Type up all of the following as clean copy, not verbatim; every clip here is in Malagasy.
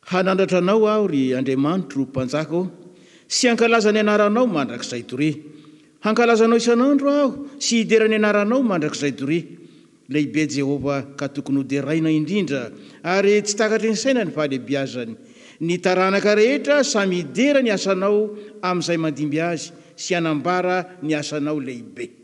hanandratra anao aho ry Andriamanitro mpanjako sy hankalaza ny anaranao mandrakizay tory. Hankalazanao isan'andro aho sy hiderany anaranao mandrakizay tory. Lehibe Jehova ka tokony hoderaina indrindra ary tsy takatry ny saina ny fahalebiazany. Ny taranaka rehetra samy hidera ny asanao amin'izay mandimby azy sy hanambara ny asanao lehibe.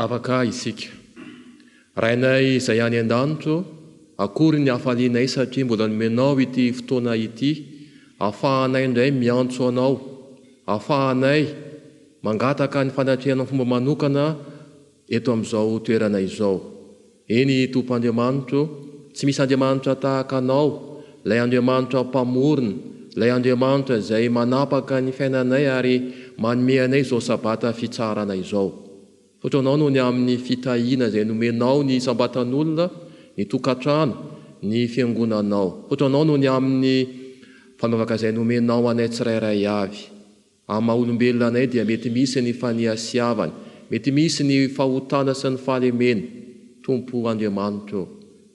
Afaka isika rainay izay any an-danitro akory ny hafalianay satria mbola nomenao ity fotoana ity, ahafahanay indray miantso anao, ahafahanay mangataka ny fanatrehanao fomba manokana eto amin'izao toerana izao. Eny Tompo Andriamanitro, tsy misy Andriamanitra tahaka anao, ilay Andriamanitra mpamorona, ilay Andriamanitra izay manapaka ny fiainanay ary manome anay izao sabata fitsarana izao. Fotoanao no ny amin'ny fitahiana izay nomenao ny sambatan'olona, ny tokantrano, ny fiangonanao. Fotoanao no ny amin'ny fanovaka izay nomenao anay tsirairay avy. Amin'ny maha-olombelona anay dia mety misy ny faniasiavany, mety misy ny fahotana sy ny fahalemena. Tompo Andriamanitro,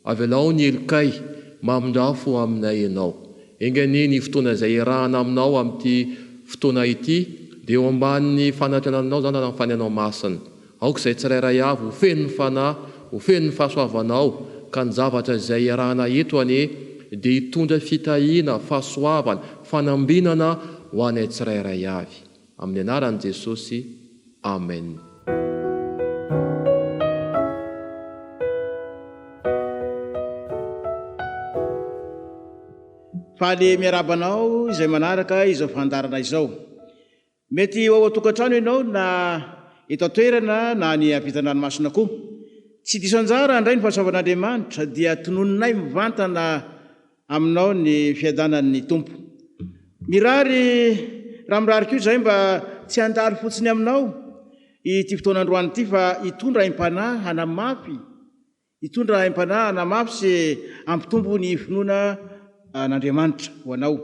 avelao ny elikay mamindrafo aminay ianao. Engany ny fotoana izay irahana aminao amin'ity fotoana ity dia eo ambanin'ny fanatrenanao zany amin'ny fanenao masina. Aoka izay tsirairay avy ho feno ny fanahy, ho feno ny fahasoavanao, ka ny zavatra izay arahana eto anie dia hitondra fitahiana, fahasoavana, fanambinana ho anay tsirairay avy. Amin'ny anaran'i Jesosy, amen. Faly miarabanao izay manaraka izao fandarana izao. Mety ao atokantrano ianao na eto atoerana na ny ampitan-dranomasina koa. Tsy diso anjara andray ny fahasoavan'Andriamanitra dia tononinay mivantana aminao ny fiadanan'ny Tompo. Raha mirary koa izay mba tsy handalo fotsiny aminao ity fotoana androany ity fa hitondra haim-panahy hanamafy, hitondra haim-panahy hanamafy sy ampitombo ny finoana n'Andriamanitra ho anao.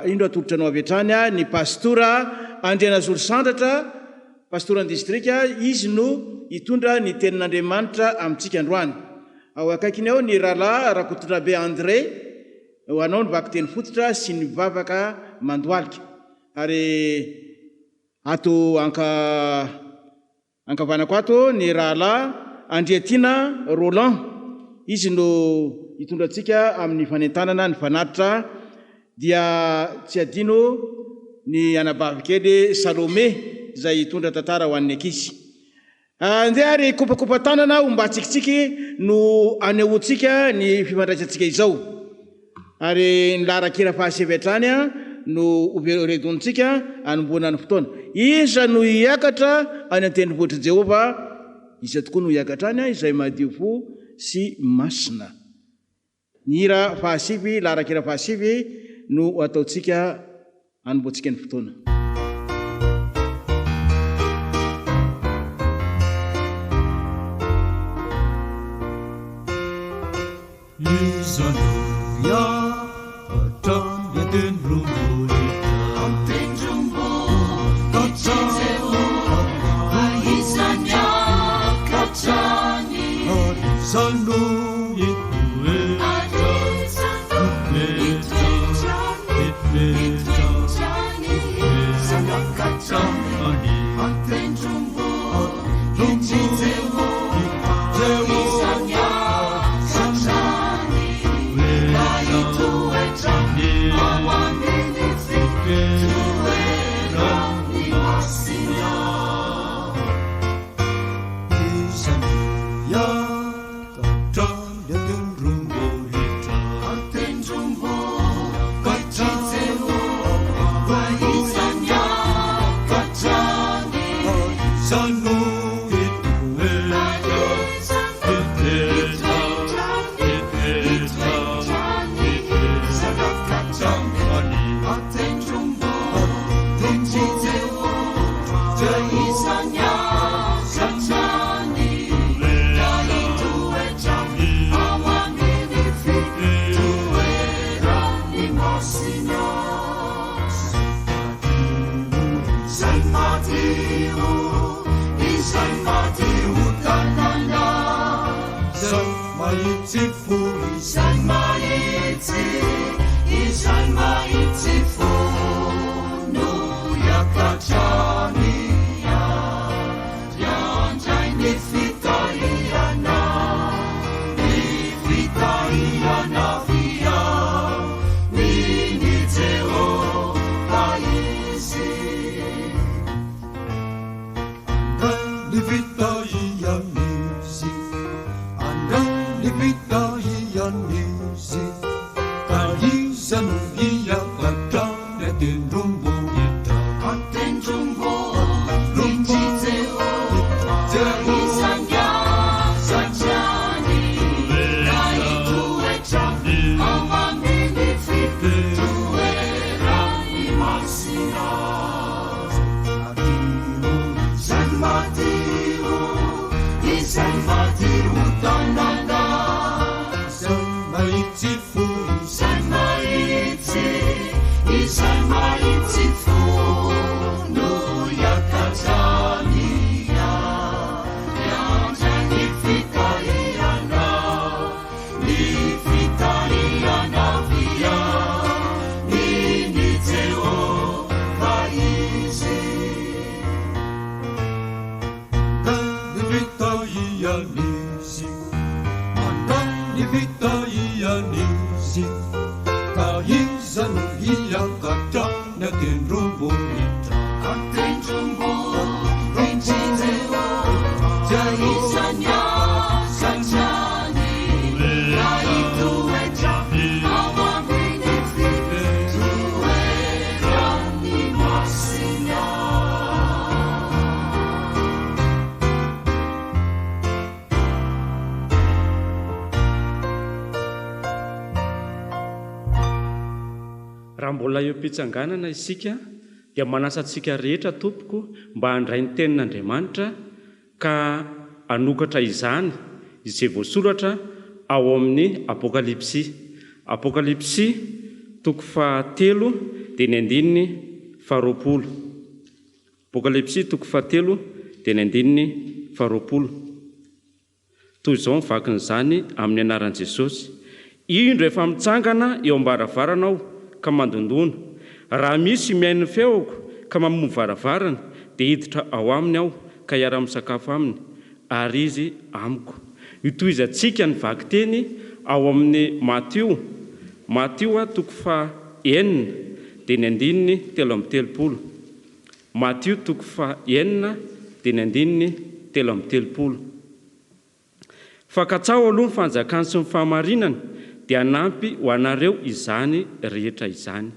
Indro atolotra anao avy hatrany ny pastora Andrianazolo Sandratra, pastora ny distrika, izy no hitondra ny tenin'Andriamanitra amintsika androany. Ao akaikiny ao ny rahalahy Rakototrabe André, ho anao ny vaky teny fototra sy ny vavaka mandoalika. Ary ato ankavanako ato ny rahalahy Andriatina Roland, izy no hitondra antsika amin'ny fanentanana ny fanatitra. Dia tsy adino ny anabavikely Salome izay hitondra tantara ho an'ny ankizy. Andeha ary kopakopa tanana ho mba tsikitsiky no anehoantsika ny fifandraisantsika izao. Ary ny laharan-kira fahasivy hatrany no redontsika anomboana ny fotoana. Iza no hiakatra any an-tendrombohitry Jehova, iza tokoa no hiakatra any izay madio fo sy masina. Ny hira fahasivy, laharan-kira fahasivy no ataontsika anomboantsika ny fotoana. Yeah, mahitsy fo izany mahitsy fo no iakatrany andray ny fitahirana via ny Jehova izy andray ny fitahirana andray ny fitahirana kaizany iakatrany atendrombo raha mbola eo mpitsanganana isika dia manasa antsika rehetra tompoko mba handray ny tenin'Andriamanitra ka anokatra izany izay voasoratra ao amin'ny Apokalipsy toko 7 dia ny 20. Apokalipsy toko 7 dia ny 20. Toy izao mivakin'izany amin'ny anaran'i Jesosy: indro efa mitsangana eo am-baravaranao ka mandondona, raha misy miaino feoko ka mamono varavarana dia hiditra ao aminy aho ka hiara-misakafo aminy ary izy amiko. Itoizantsika ny vaky teny ao amin'ny Matio toko 9 dia ny 7. Matio toko 9 dia ny 7. Fakatsao aloha ny fanjakany sy ny fahamarinana dia anampy ho anareo izany rehetra izany.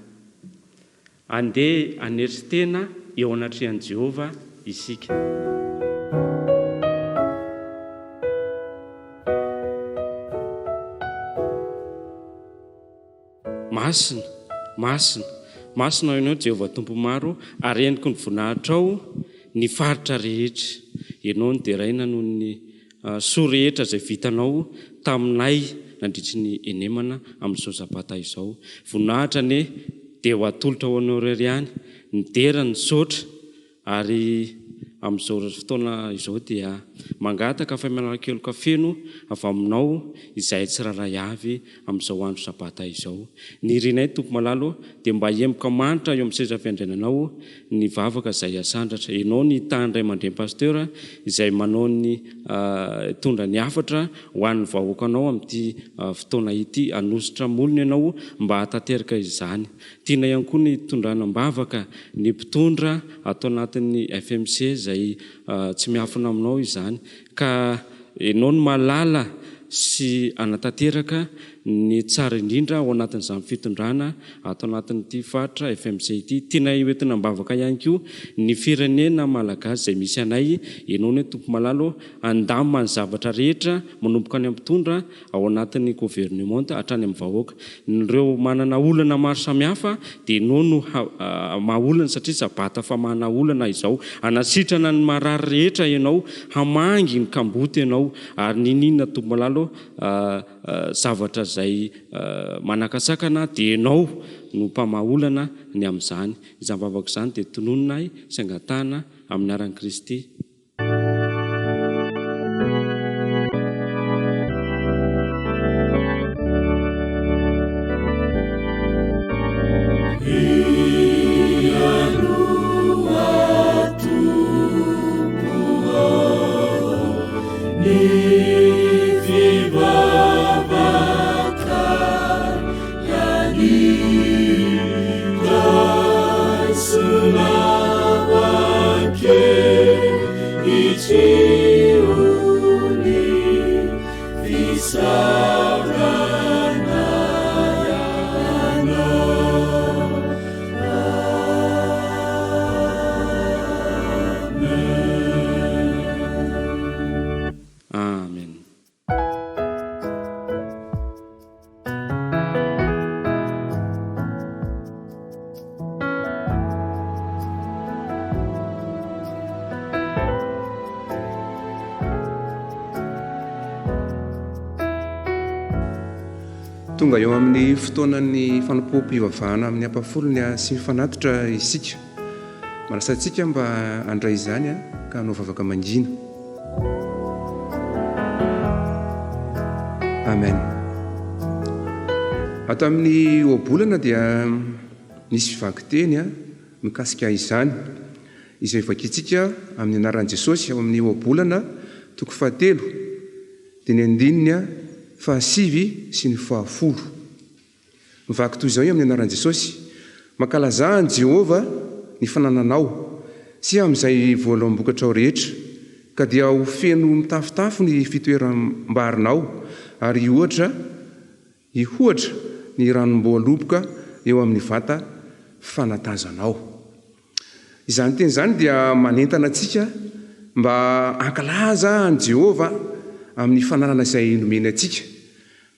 Andeha anery tena eo anatrehan'i Jehova isika. Masina ianao Jehova Tompo maro, ary endriko ny vonahitra ao ny faritra rehetra. Ianao ny deraina noho ny soa rehetra izay vitanao taminay nandritry ny enemana amin'izao sabata izao. Vonahitra ne dia ho atolotra ho anao irery ihany, ny dera ny sotra, ary amin'izao fotoana izao dia mangataka famelan-keloka feno avy aminao izay tsiraray avy amin'izao andro sabata izao. Ny rinay Tompo malalo dia mba hiemboka manitra eo amin'ny seza fiandriananao ny vavaka izay asandratra. Ianao ny tandray mandreny pasteur izay manao ny tondra ny hafatra ho an'ny vahoakanao amin'ity fotoana ity. Anositra molony ianao mba hatateraka izany. Tiana ihany koa ny tondranam-bavaka ny mpitondra atao anatin'ny FMC izay tsy miafina aminao izany, ka ianao ny malala sy anatateraka ny tsara indrindra ao anatin'izany fitondrana atao anatin'ity faritra FMC ity. Tiana hoentina mbavaka ihany koa ny firenena malagasy izay misy anay. Ianao ny Tompo malalo andamina ny zavatra rehetra manomboka any amin'ny mpitondra ao anatin'ny gouvernement hatrany amin'ny vahoaka. Ireo manana olana maro samihafa dia ianao no mahaolana, satria sabata fa mana olana izao. Anasitrana ny marary rehetra ianao, hamangy ny kamboty ianao, ary ninina Tompo malalo zavatra izay manakasakana dia ianao no mpamaolana ny amin'izany. Izany vavaka izany dia tonononay sy angatahana amin'ny aran'i Kristy. tonga eo amin'ny fotoanan'ny fanompoam-pivavahana amin'ny ampafolony sy mifanatitra isika. Manasantsika mba andray izany ka hanaova afaka mangina. Amen. Ato amin'ny oabolana dia nisy vaky teny mikasika izany izay vakintsika amin'ny anaran'i Jesosy ao amin'ny oabolana toko 7 dia ny 9 fahasivy sy ny 10. Mivaky toy izao amin'ny anaran'i Jesosy: mankalazahan Jehova ny fanananao sy amin'izay voaloam-bokatra ao rehetra, ka dia ho feno mitafitafo ny fitoeram-barinao ary ihoatra ny ranom-boaloboka eo amin'ny vata fanatazanao. Izany teny izany dia manentana antsika mba ankalaza an Jehova amin'ny fananana izay nomeny antsika,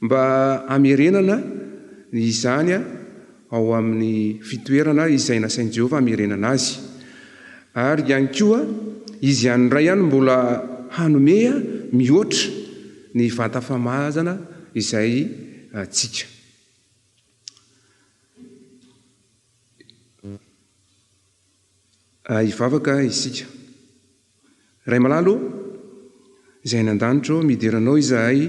mba amerenana izany ao amin'ny fitoerana izay nasain'i Jehova amerenana azy. Ary ihany koa izy ihany iray ihany mbola hanome mihoatra ny vata famahazana izay tsika. Ivavaka isika. Ray malalo izay nan-danitro midiranao izahay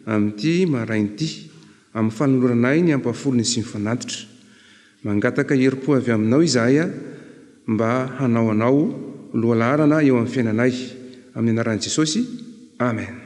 amin'ity marain'ity amin'ny fanoloranay ny ampafolony sy ny fanatitra. Mangataka herim-po avy aminao izahay mba hanao anao lohalarana eo amin'ny fiainanay. Amin'ny anaran'i Jesosy. Amen.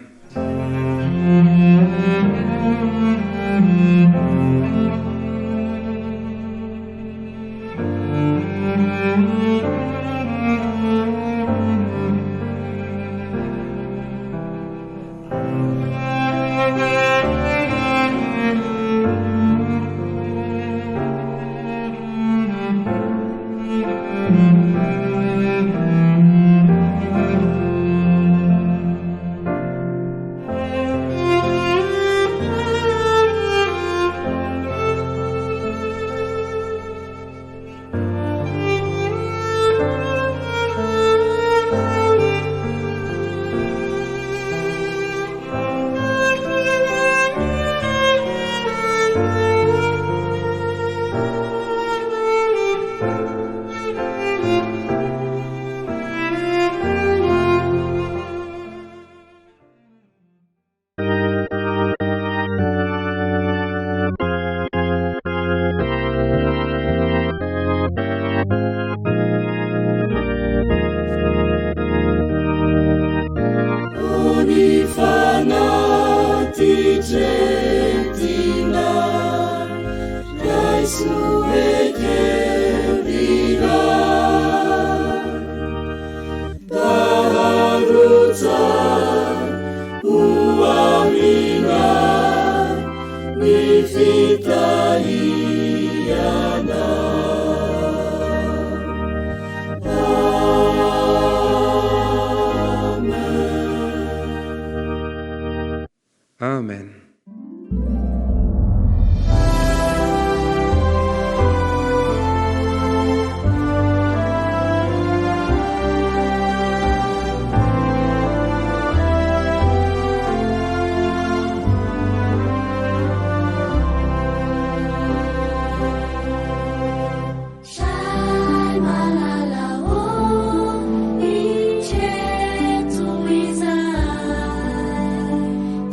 Amen.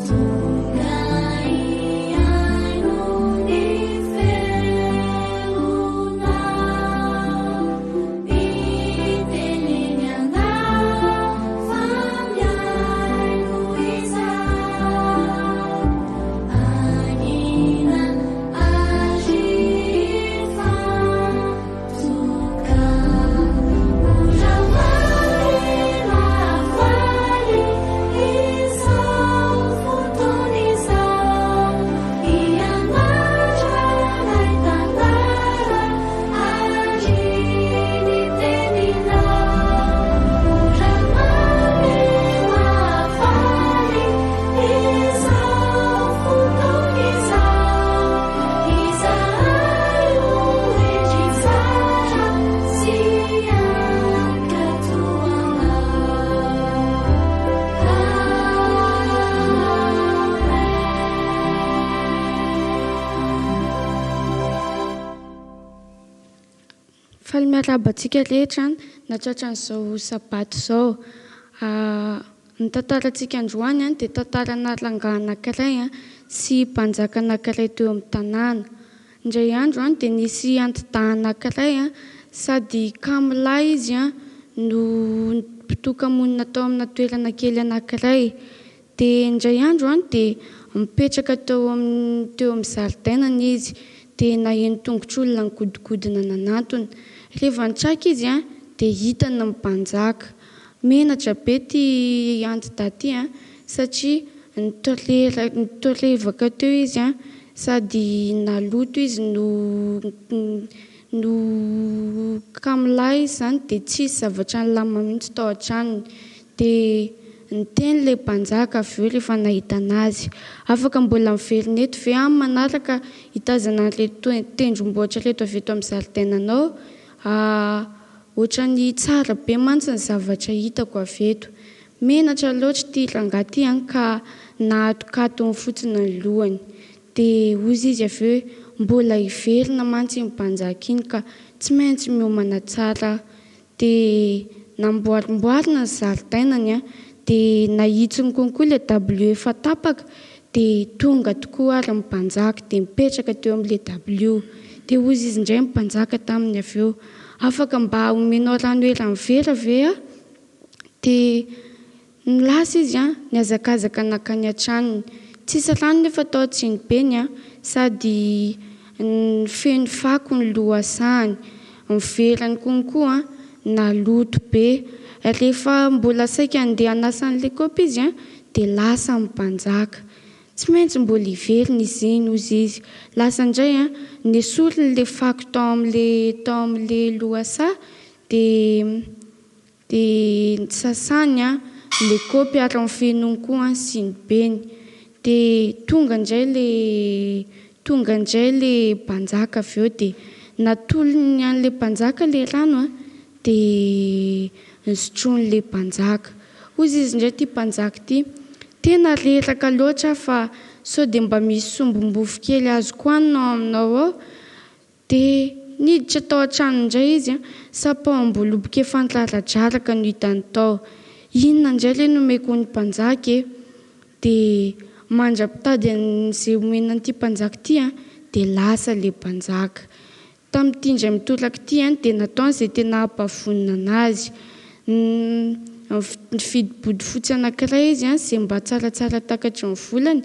Tungai faly miaraba antsika rehetra natratra n'izao sabato izao. Ny tantarantsika androany dia tantarana rangahy anankiray sy mpanjaka anankiray teo amin'ny tanàna. Indray andro dia nisy antidahy anankiray sady kamilahy izy no mpitokamonina tao amina toerana kely anankiray. Dia indray andro dia mipetraka teo amin'ny zaridainana izy dia naheno tongotr'olona nigodigodina nanantony. Rehefa nitraka izy dia hitany ny mpanjaka. Menatra be ty antidahy ty satria nitorevaka teo izy sady naloto izy no kamilahy izy zany dia tsisy zavatra nilama mihitsy tao an-tranony. Dia niteny ilay mpanjaka avy eo rehefa nahita anazy, afaka mbola miverina eto ve amin'ny manaraka hitazana an'reto tendrombohitra reto avy eto amin'ny zaridainanao? Ohatrany tsara be mantsy ny zavatra hitako avy eto. Menatra loatra ty rangahy ty ka nahatokatony fotsiny ny lohany. Dia hozy izy avy eo mbola hiverina mantsy iny mpanjaka iny ka tsy maintsy miomana tsara. Dia namboarimboarina ny zaridainany dia nahitsiny konkoa ilay dabilio efa tapaka dia tonga tokoa ary mpanjaka dia mipetraka teo amin'ilay dabilio. Dia hozy izy indray mpanjaka taminy avy eo, afaka mba omenao rano era amin'ny vera ve? Dia nilasa izy niazakazaka nakany an-tranony. Tsisy rano nefa tao Antsinibe sady feno fako ny lohasahany. Miverany konkoa naloto be. Rehefa mbola saika andeha hanasa an'ilay kaopy izy dia lasa mpanjaka. Tsy maintsy mbola hiverina izy iny hozy izy. Lasa indray nesoriny ilay fako tao amin'ilay lohasaha dia sasany ilay kaopy ary mifenony koa sinibeny. Dia tonga indray ilay mpanjaka avy eo dia natolony an'ilay mpanjaka ilay rano dia nisotroan'ilay mpanjaka. Hozy izy indray ty mpanjaka ty, tena reraka loatra fa sao dia mba misy sombombofo kely azo koanina aminao ao. Dia niditra tao an-trano indray izy sapao-mboloboka efa niraradraraka no hitany tao. Inona indray ilay nomeko ny mpanjaka dia mandra-pitady an'izay omenan'ity mpanjaka ty dia lasa ilay mpanjaka. Tamin'ity indray mitoraka ity dia nataony izay tena hampavonina anazy. Nifidy body fotsy anankiray izy izay mba tsaratsara takatry ny volany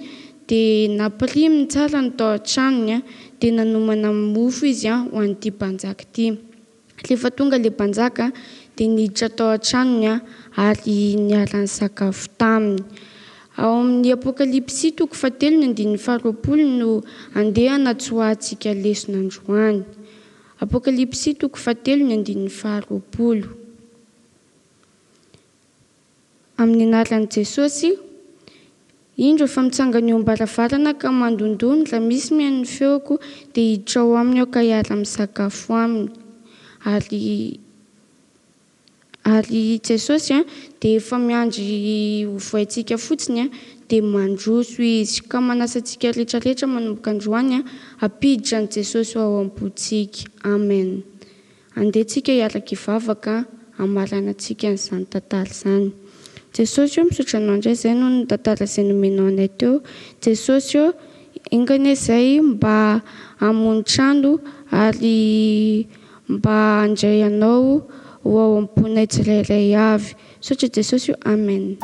dia nampiriminy tsara ny tao an-tranony dia nanomana mofo izy ho an'ity mpanjaka ity. Rehefa tonga ilay mpanjaka dia niditra tao an-tranony ary niara nisakafo taminy. Ao amin'ny Apokalipsy 3:20 no andeha hanatsoahantsika lesona androany. Apokalipsy 3:20. Amin'ny anaran'i Jesosy, indro efa mitsangana eo am-baravarana ka mandondony, raha misy mihaino ny feoko dia hiditra ao aminy aho ka hiara-misakafo aminy. Ary Jesosy dia efa miandry voaitsika fotsiny dia mandroso izy ka manasa antsika rehetrarehetra manomboka androany hampiditra ny Jesosy ao am-pontsika. Amen. Andehantsika hiaraka hivavaka hamaranantsika n'izany tantara izany. Jesosy misaotra anao indray izay noho ny tantara izay nomenao anay teo. Jesosy ingana izay mba hamono trano ary mba handray anao ho ao am-ponay tsirairay avy. Misaotra Jesosy. Amen.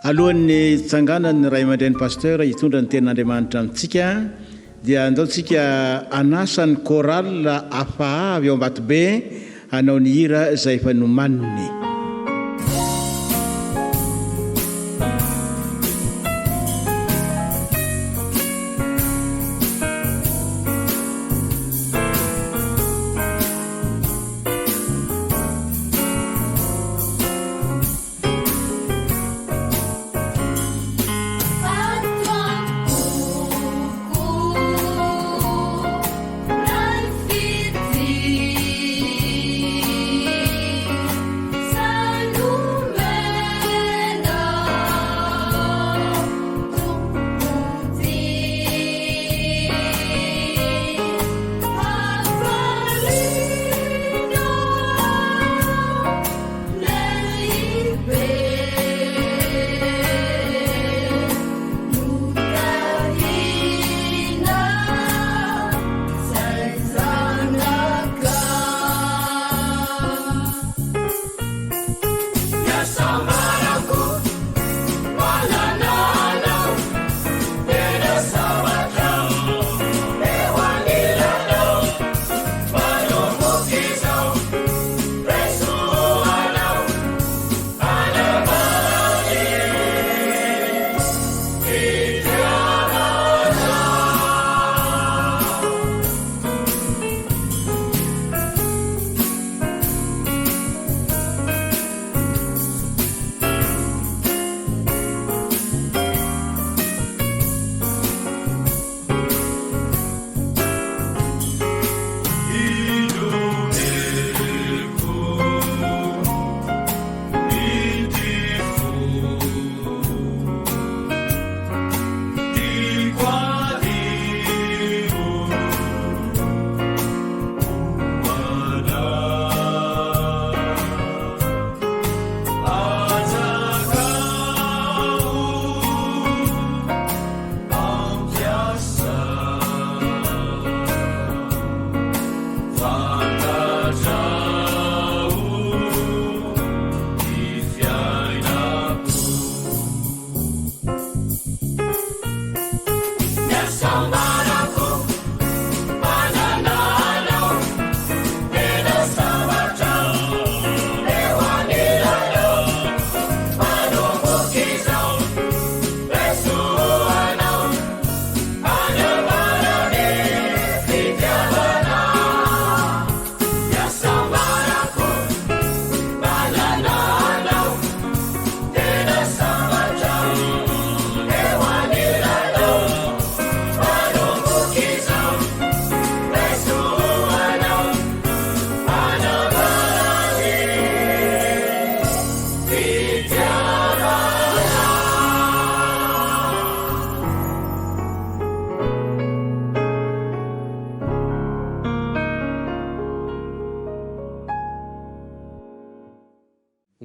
Alohan'ny tsanganany ray aman-dreny pasteur hitondra ny ten'Andriamanitra amintsika dia andaontsika anasany choral hafahavy ao Ambatobe hanao ny hira izay efa nomaniny. Sa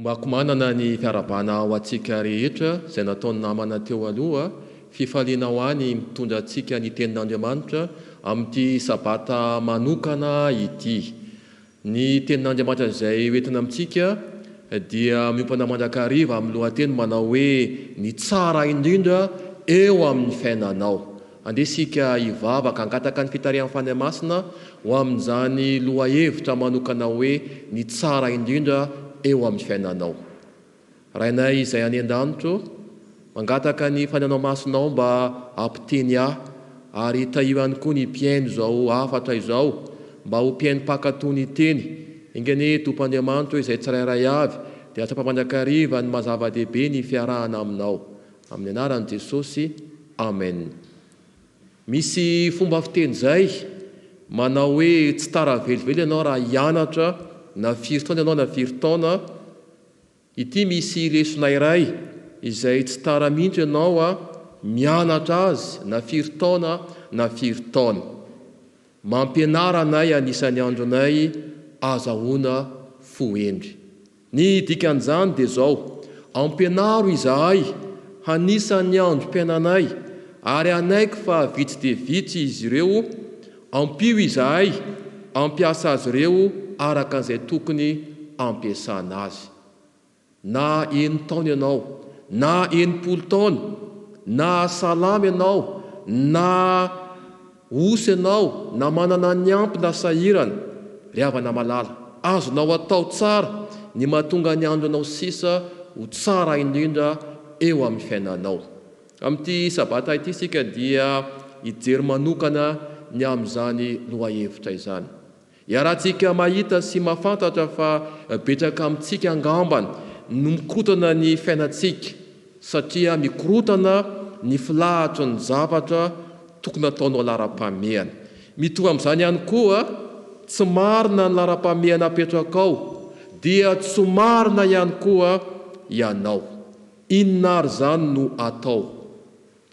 Makomanana ny fiarabana ao antsika rehetra izay nataony namana teo aloha fifaliana ho any mitondra antsika ny tenin'Andriamanitra amin'ity sabata manokana ity. Ny tenin'Andriamanitra izay hoentina amintsika dia miompana mandrakariva amin'ny lohateny manao hoe ny tsara indrindra eo amin'ny fiainanao. Andesika hivavaka hangataka ny fitarihan'ny fanahy masina ho amin'izany lohahevitra manokana hoe ny tsara indrindra eo amin'ny fiainanao. Rainay izay any an-danitro, mangataka ny fanahinao masinao mba ampiteny ahy, ary tahio ihany koa ny mpiaino izao afatra izao mba ho mpiaino mpakatony ny teny. Ingany Tompoandriamanitra izay tsirairay avy dia atsapa-mandrakariva ny mazava-dehibe ny fiarahana aminao. Amin'ny anaran'i Jesosy, amen. Misy fomba fiteny izay manao hoe tsy tara velively ianao raha hianatra na firy taona ianao na firy taona. Ity misy lesona iray izay tsy tara mihitsy ianao mianatra azy na firy taona na firy taona. Mampianaranay anisan'ny andronay azahoana fohendry. Ny dikan'izany dia izao: ampianaro izahay hanisan'ny androm-piainanay, ary anaiky fa vitsy dia vitsy izy ireo. Ampio izahay ampiasa azy ireo araka izay tokony ampiasana azy. Na 1 taona ianao, na 80 taona, na salama ianao, na osy ianao, na manana ny ampy na sahirana, ry havana malala, azonao atao tsara ny mahatonga ny andronao sisa ho tsara indrindra eo amin'ny fiainanao. Amin'ity sabata ity sika dia hijery manokana ny amin'izany lohahevitra izany. Iarahantsika mahita sy mahafantatra fa betsaka amintsika angambany no mikorotana ny fiainantsika, satria mikorotana ny filahatry ny zavatra tokony ataonao lara-pamehana. Mitovy amin'izany ihany koa, tsy marina ny lara-pamehana apetraka ao, dia tsy marina ihany koa ianao. Inona ary izany no atao?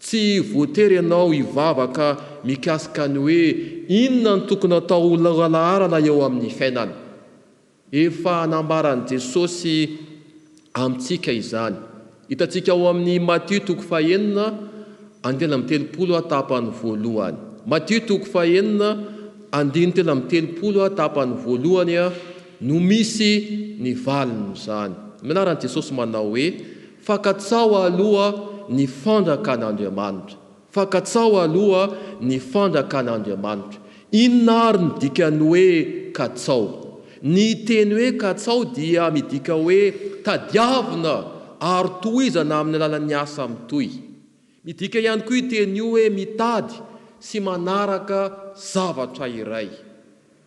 Tsy voatery ianao hivavaka mikasika ny hoe inona ny tokony atao laharana eo amin'ny fiainana. Efa anambaran'i Jesosy amintsika izany. Hitantsika ao amin'ny Matthieu 9:30 tapany voalohany. Matthieu 9:30 tapany voalohany no misy ny valiny izany. Minaran'i Jesosy manao hoe fankatsao aloha ny fanjakan'Andriamanitra. Fankatsao aloha ny fanjakan'Andriamanitra. Inona ary ny dikany hoe katsao? Ny teny hoe katsao dia midika hoe tadiavina ary tohizana amin'ny alalan'ny asa mitohy. Midika ihany koa iteny io hoe mitady sy manaraka zavatra iray.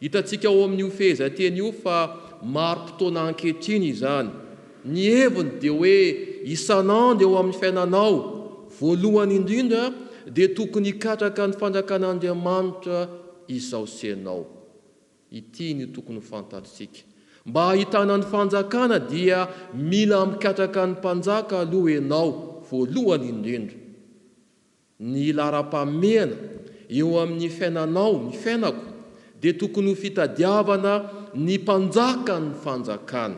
Hitantsika ao amin'io fehezanteny io fa maro-potoana ankehitriny izany. Ny heviny dia hoe isanandro eo amin'ny fiainanao, voalohany indrindra dia tokony hikatraka ny fanjakan'Andriamanitra izao senao. Ity ny tokony fantatsika. Mba ahitana ny fanjakana dia mila mikatraka ny mpanjaka aloha ianao, voalohany indrindra. Ny laram-pahamehana eo amin'ny fiainanao, ny fiainako, dia tokony ho fitadiavana ny mpanjaka ny fanjakana.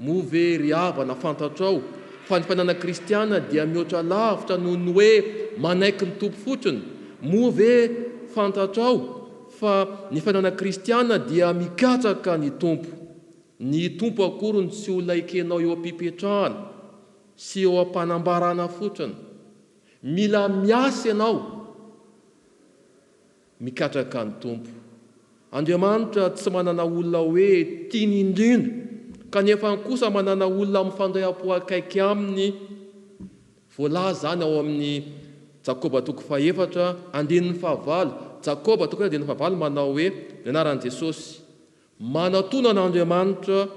Moa ve ry havana fantatrao fa ny fiainana kristiana dia mihoatra lavitra noho ny hoe manaiky ny tompo fotsiny? Moa ve fantatrao fa ny fiainana kristiana dia mikatraka ny tompo? Ny tompo akory ny tsy ho laikenao eo am-pipetrahana sy eo am-panambarana fotsiny. Mila miasa ianao mikatraka ny tompo. Andriamanitra tsy manana olona hoe tiany indrindra, kanefa kosa manana olona mifandray am-po akaiky aminy. Voalaza zany ao amin'ny Jakoba 4:4, Jakoba 4:4 manao hoe ny anaran'i Jesosy, manatona an'Andriamanitra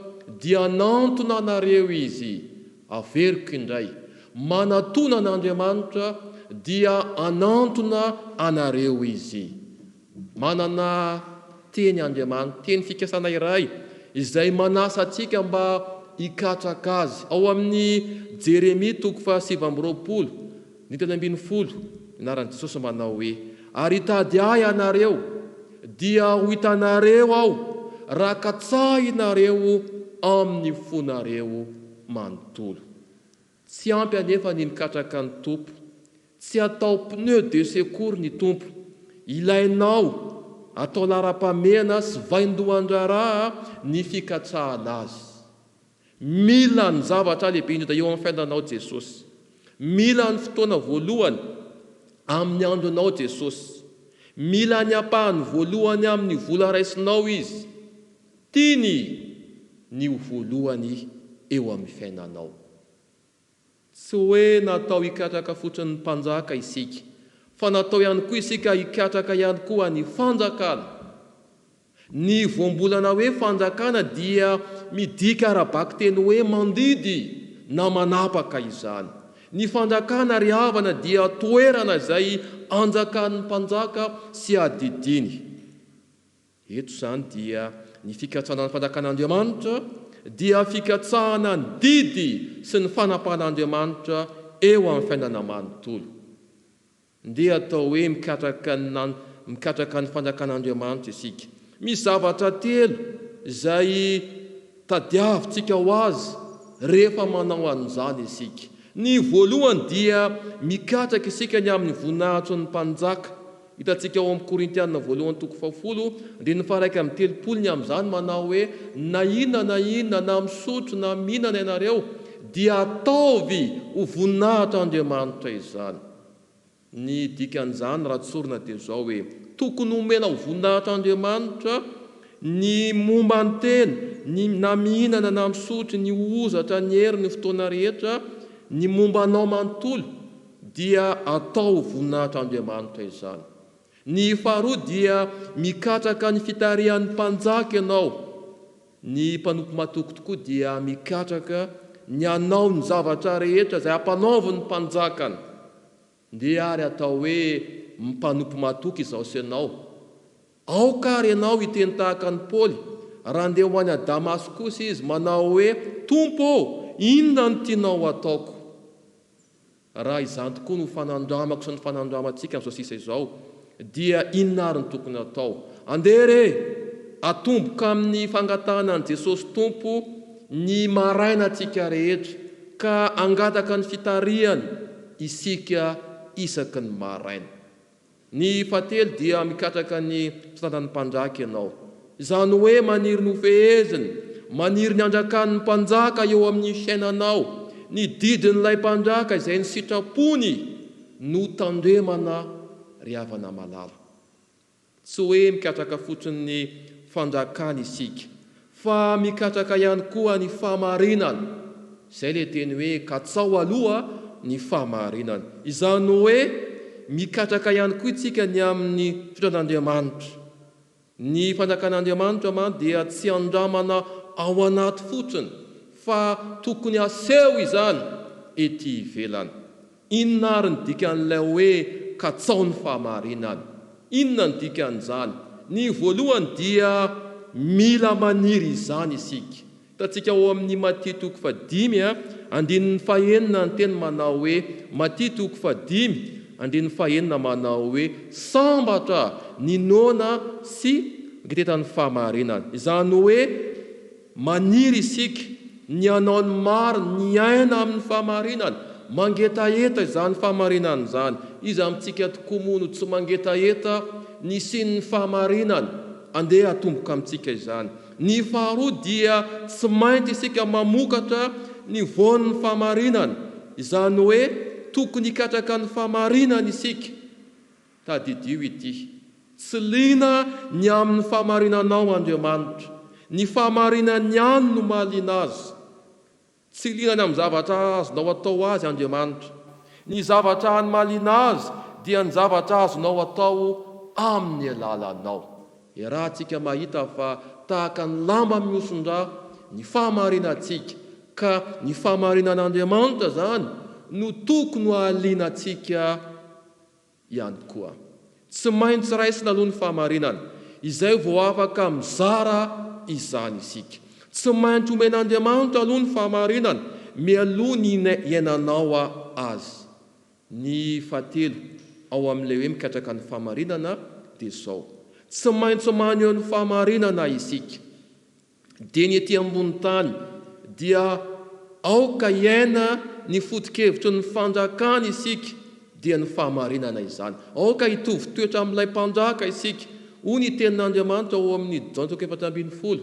dia anantona anareo izy. Averiko indray, manatona an'Andriamanitra dia anantona anareo izy. Manana teny Andriamanitra, teny fikasana iray izay manasa antsika mba hikatraka azy. Ao amin'ny Jeremia 7:20, anaran'i Jesosy manao hoe, ary hitady ahy anareo dia ho hitanareo aho raha katsahinareo amin'ny fonareo manontolo. Tsy ampy anefa ny mikatraka ny tompo, tsy atao pneu de secours ny tompo. Ilainao atao laram-pamehana sy vaindohan-draharaha ny fikatsahana azy. Mila ny zavatra lehibe indrindra eo amin'ny fiainanao Jesosy. Mila ny fotoana voalohany amin'ny andronao Jesosy. Mila ny apahany voalohany amin'ny vola raisinao izy. Tiany ny ho voalohany eo amin'ny fiainanao. Tsy hoe natao hikatraka fotsiny ny mpanjaka isika, fa natao ihany koa isika hikatraka ihany koa ny fanjakana. Ny voambolana hoe fanjakana dia midika arabaky teny hoe mandidy na manapaka izany. Ny fanjakana ry havana dia toerana izay anjakan'ny mpanjaka sy adidiny. Eto zany dia ny fikatsahana ny fanjakan'Andriamanitra dia fikatsahana ny didy sy ny fanapahan'Andriamanitra eo amin'ny fiainana manontolo. Ndeha atao hoe mikatraka ny fanjakan'Andriamanitra isika. Misy zavatra telo izay tadiavintsika ho azy rehefa manao an'izany isika. Ny voalohany dia mikatraka isika ny amin'ny voninahitry ny mpanjaka. Hitantsika ao amin'ny Korintiana 1:1:30 amin'izany manao hoe na inona na misotro na mihinana ianareo dia ataovy ho voninahitr'Andriamanitra izany. Ny dikan'izany raha tsorina dia zao hoe tokony homena ho voninahitr'Andriamanitra ny momba ny teny, na mihinana na misotro, ny ozatra, ny hery, ny fotoana rehetra, ny mombanao manontolo dia atao voninahitr'Andriamanitra izany. Ny faharoa dia mikatraka ny fitarihan'ny mpanjaka ianao. Ny mpanompo matoky tokoa dia mikatraka ny anao ny zavatra rehetra izay ampanaoviny mpanjakany. Ndeha ary atao hoe mpanompo matoky izao senao. Aoka ary ianao hiteny tahaka ny Paoly, raha ndeha ho any a Damasy kosa izy manao hoe tompo, inona ny tianao ataoko? Raha izany tokoa no fanandramako sy ny fanandramantsika amin'izao sisa izao, dia inona ary ny tokony atao? Andeha re atomboka amin'ny fangatahana an'i Jesosy tompo ny maraina antsika rehetra, ka angataka ny fitarihany isika isaky ny maraina. Ny fahatelo dia mikatraka ny fitantan'ny mpanjaka ianao. Izany hoe maniry ny feheziny maniry ny andrakan'ny mpanjaka eo amin'ny fiainanao, ny didin'ilay mpanjaka izay ny sitrapony no tandremana ry havana malala. Tsy hoe mikatraka fotsiny ny fanjakana isika, fa mikatraka ihany koa ny fahamarinana. Izay le teny hoe katsao aloha ny fahamarinana. Izany hoe mikatraka ihany koa isika ny amin'ny fitran'Andriamanitra. Ny fanjakan'Andriamanitra dia tsy andramana ao anaty fotsiny, fa tokony aseho izany ety ivelany. Inona ary ny dikan'ilay hoe katsao ny fahamarinana? Inona ny dikan'izany? Ny voalohany dia mila maniry izany isika. Hitantsika ao amin'ny Matia 5:5 ny teny manao hoe, Matia 5:5 manao hoe sambatra ny noana sy ngetetan'ny fahamarinana. Izany hoe maniry isika ny anao ny maro, ny aina amin'ny fahamarinana, mangetaeta izany fahamarinana izany. Izy amintsika tokoa moa no tsy mangetaeta ny sin'ny fahamarinana, andeha atomboka amintsika izany. Ny faharoa dia tsy mainty isika mamokatra ny voan'ny fahamarinana. Izany hoe tokony hikatraka ny fahamarinana isika. Tadidio ity, tsy liana ny amin'ny fahamarinanao Andriamanitra. Ny fahamarinany ihany no mahaliana azy. Tsy liana amin'ny zavatra azonao atao azy Andriamanitra. Ny zavatra ny mahaliana azy dia ny zavatra azonao atao amin'ny alalanao. Rahantsika mahita fa tahaka ny lamba miosondra ny fahamarinantsika, ka ny fahamarinan'Andriamanitra zany no tokony ahaliana antsika ihany koa. Tsy maintsy raisina aloha ny fahamarinana, izay vao afaka mizara izany isika. Tsy maintsy omen'Andriamanitra aloha ny fahamarinana, mialoha ny iainanao azy. Ny fahatelo ao amin'ilay hoe mikatraka ny fahamarinana dia izao: tsy maintsy maneho ny fahamarinana isika. Dia ny ety ambony tany dia aoka iaina ny foto-kevitry ny fanjakana isika, dia ny fahamarinana izany. Aoka hitovy toetra amin'ilay mpanjaka isika. Hoy ny tenin'Andriamanitra ao amin'ny Jan 4:20,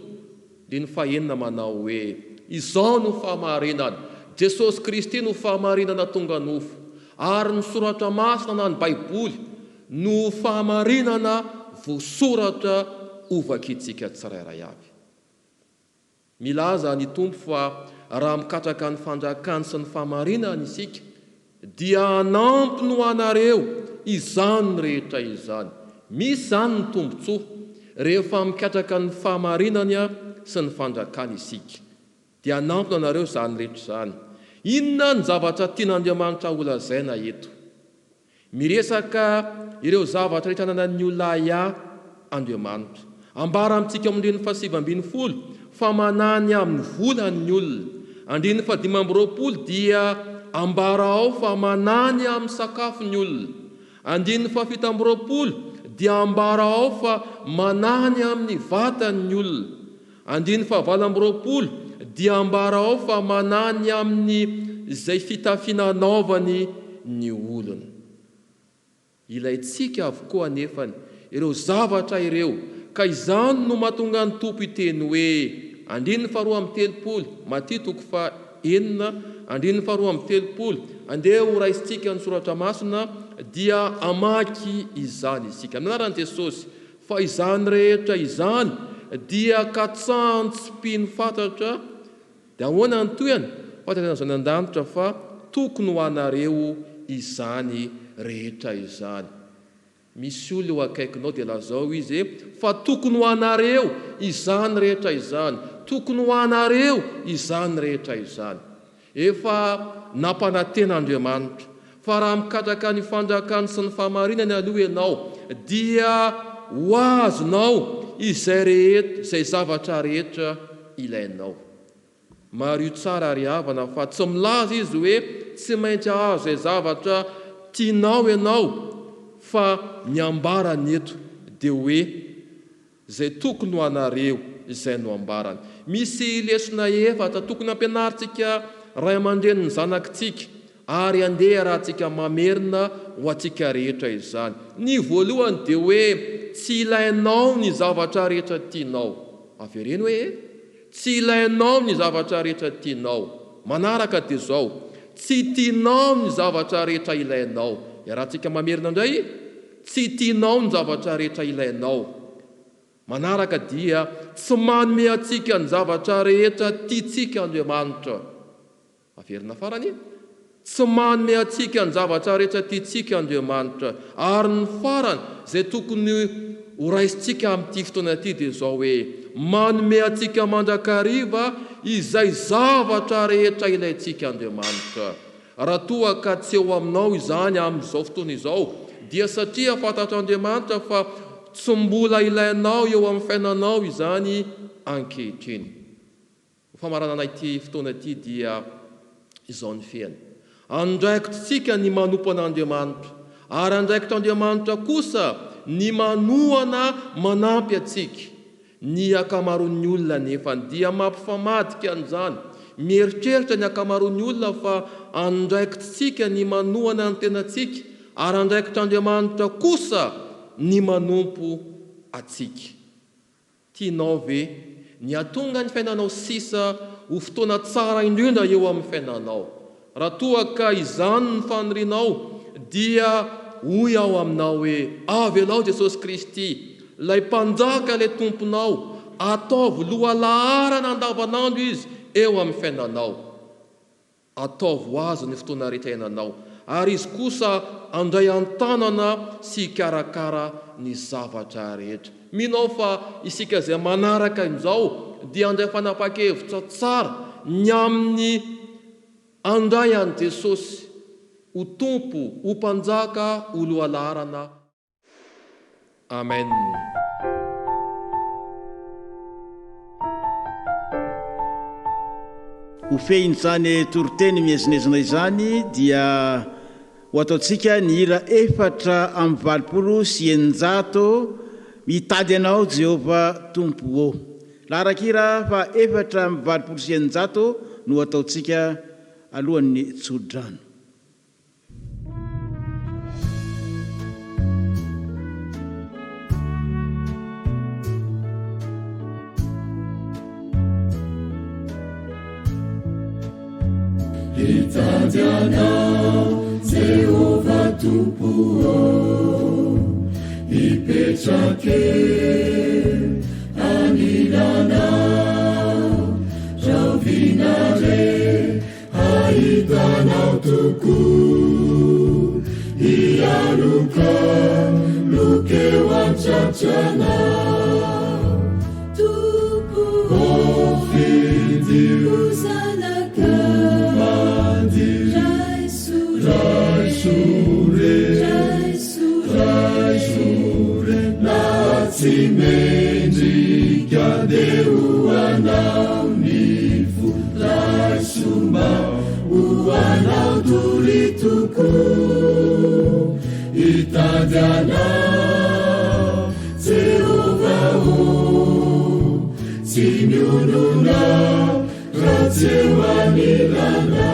dia ny 5 manao hoe izao no fahamarinana. Jesosy Kristy no fahamarinana tonga nofo, ary ny soratra masina na ny Baiboly no fahamarinana voasoratra ovakitsika tsirairay avy. Milaza ny Tompo fa raha mikatraka ny fanjakana sy ny fahamarinana isika, dia hanampy no anareo izany rehetra izany. Misy izany ny tombontsoa rehefa mikatraka ny fahamarinana sy ny fanjakana isika, dia hanampy no anareo izany rehetra izany. Inona ny zavatra tian'Andriamanitra holazaina eto? Miresaka ireo zavatra rehetra ananan'ny olona Andriamanitra. Ambara amintsika amin'ny 7:20 fa manany amin'ny volany olona. 5:20 dia ambara ao fa manany amin'ny sakafony olona. 7:20 dia ambara ao fa manany amin'ny vatany olona. 7:20 dia ambara ao fa manany amin'ny izay fitafiana anaovany ny olona. Ilaitsika avokoa anefany ireo zavatra ireo, ka izany no mahatonga ny Tompo iteny hoe 2:30, Matia 2:4, andeha ho raisitsika ny soratra masina dia amaky izany isika. Amin'ny anaran'i Jesosy, fa izany rehetra izany dia katsahan tsy mpino fantatra. Dia ahoana ny toyany? Fantatana izany an-danitra fa tokony ho anareo izany rehetra izany. Misy olona eo akaikinao dia lazao izy fa tokony ho anareo izany rehetra izany, tokony ho anareo izany rehetra izany. Efa nampanaten'Andriamanitra fa raha mikatraka ny fanjakana sy ny fahamarinana aloha ianao, dia ho azonao izay zavatra rehetra ilainao. Maro tsara ary havana fa tsy milaza izy hoe tsy maintsy azo izay zavatra tianao ianao, fa miambara ny eto dia hoe izay tokony ho anareo izay no ambarany. Misy lesona efatra tokony ampianaritsika ray aman-dreny ny zanakitsika, ary andeha raha tsika mamerina ho atsika rehetra izany. Ny voalohany dia hoe tsy ilainao ny zavatra rehetra tianao. Avereny hoe tsy ilainao ny zavatra rehetra tianao. Manaraka dia zao, tsy tianao ny zavatra rehetra ilainao. Rahantsika mamerina indray, tsy tianao ny zavatra rehetra ilainao. Manaraka dia tsy manome atsika ny zavatra rehetra tiatsika Andriamanitra. Maverina farany, tsy manome atsika ny zavatra rehetra tiatsika Andriamanitra. Ary ny farany izay tokony horaisintsika amin'ity fotoana ity dia zao hoe manome atsika mandrakariva izay zavatra rehetra ilaintsika Andriamanitra. Raha toa ka tsy eo aminao izany amin'izao fotoana izao, dia satria fantatro Andriamanitra fa tsy mbola ilainao eo amin'ny fiainanao izany ankehitriny. Famaranana ity fotoana ity dia izao ny fiaina. Andraikitsika ny manompo an'Andriamanitra, ary andraikitr'Andriamanitra kosa ny manohana manampy atsika. Ny akamaroan'ny olona nefa dia mampifamadika an'izany. Mieritreritra ny akamaroan'ny olona fa andraikitsika ny manohana ny tenatsika, ary andraikitr'Andriamanitra kosa ny manompo atsika. Tianao ve ny atonga ny fiainanao sisa ho fotoana tsara indrindra eo amin'ny fiainanao? Raha toa ka izany ny fanorinao, dia hoy ao aminao hoe avy ianao Jesosy Kristy, ilay mpanjaka ilay tomponao, ataovy lohalaharana andavanandro izy eo amin'ny fiainanao. Ataovy ho azy ny fotoana rehetra iainanao, ary izy kosa andray an-tanana sy karakara ny zavatra rehetra. Minao fa isika izay manaraka izao dia andray fanapa-kevitra tsara ny amin'ny andray an' Jesosy ho tompo, ho mpanjaka, ho lohalaharana. Amen. Ho fehin'izany toroteny mihezinezina izany dia ho ataontsika ny hira 480 mitady anao Jehova tompo ô. Laharak'hira fa 480 no ataontsika alohan'ny tsodrano. Hitady anao Jehova tompo ô, hipetrake anilanao, raovinare hahitanao toko, hialuka lukeo antratranao, tompo ofidy si mendrika deu anao nifu raisuma uanao durituku itadi anao Jehova o simiununa ratsewanilana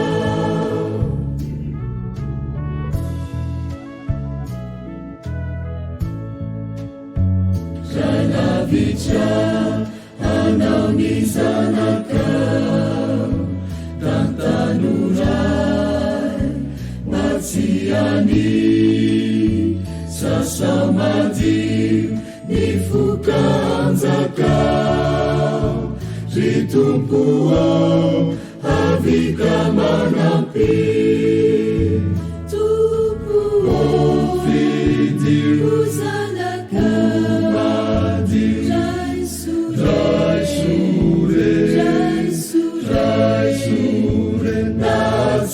Vicha anao ni zanakao tantanurai matsiani sasamadi nifukanzakao ritumpuo havika manampi tumpuo fidi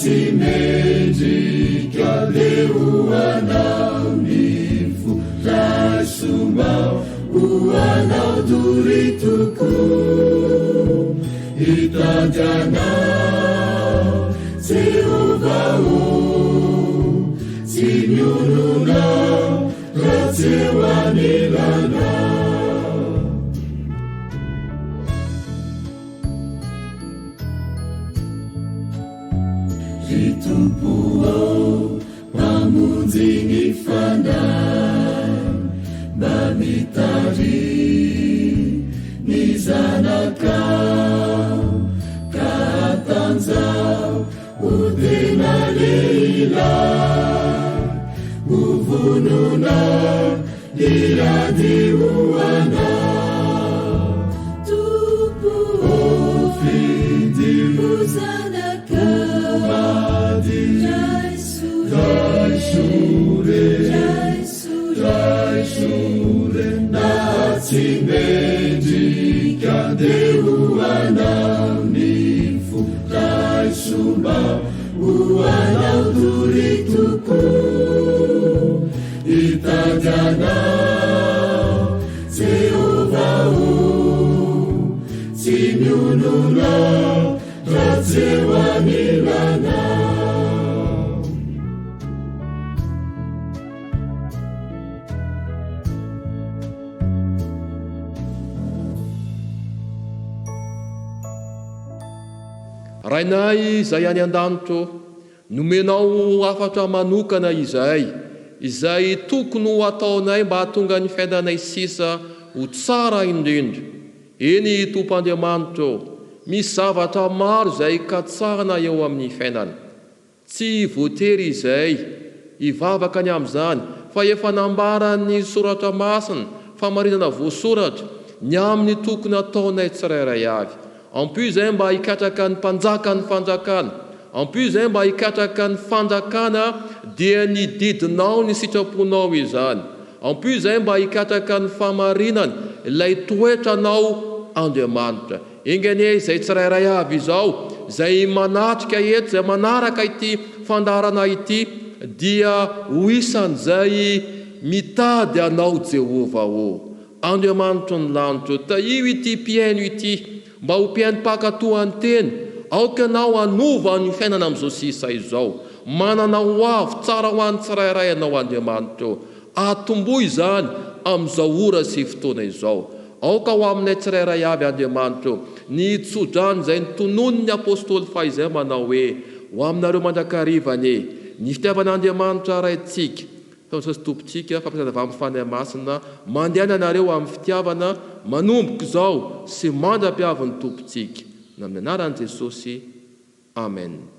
si mendrika deu anao nifu raisuma uanao durituku itadi anao Jehova o simiununa ratsewanilana Ritumpuo pamunzi ni fanan bamitari ni zanaka zao utena leilay uvununa diadiuanao tupu ofidi uzanaka madi jai shure natsimendrika deuanao nifu jai sumba uanao turituku itajanao Jehovah simiununao ratsewanilana rainay izay any an-danitro nomenao afatra manokana izay tokony ho ataonay mba hahatonga ny fiainanay sisa ho tsara indrindra. Eny Tompoandriamanitro, misy zavatra maro izay katsarana eo amin'ny fiainana. Tsy voatery izay hivavaka ny amin'izany, fa efa nambarany soratra masina, famarinana voasoratra ny amin'ny tokony ataonay tsirairay avy. En plus izay mba hikatraka ny mpanjaka ny fanjakana, en plus izay mba hikatraka ny fanjakana dia ny didinao ny sitraponao izany, en plus izay mba hikatraka ny famarinana ilay toetranao Andriamanitra. Ingane izay tsirairay avy izao izay manatrika eto, izay manaraka ity fandarana ity, dia ho isan'izay mitady anao Jehovah Andriamanitra ny lanitra. Ta io ity mpiaino ity mba ho mpiaino-pakatoany teny, aoka anao anova ny fiainana amin'izao sisa izao, manana ho avy tsara ho an'ny tsirairay anao Andriamanitra. Atomboy izany amin'izao ora sy fotoana izao. Aoka ho aminay tsirairay avy Andriamanitra ny tsodrany izay notonony ny apôstôly fahizay manao hoe ho aminareo mandrakarivany ny fitiavan'Andriamanitra raintsika sy tompontsika fampiasana avy amin'ny fanahy masina mandehana anareo amin'ny fitiavana manomboka izao sy mandra-piavin'ny tompontsika. Na amin'ny anaran'i Jesosy. Amen.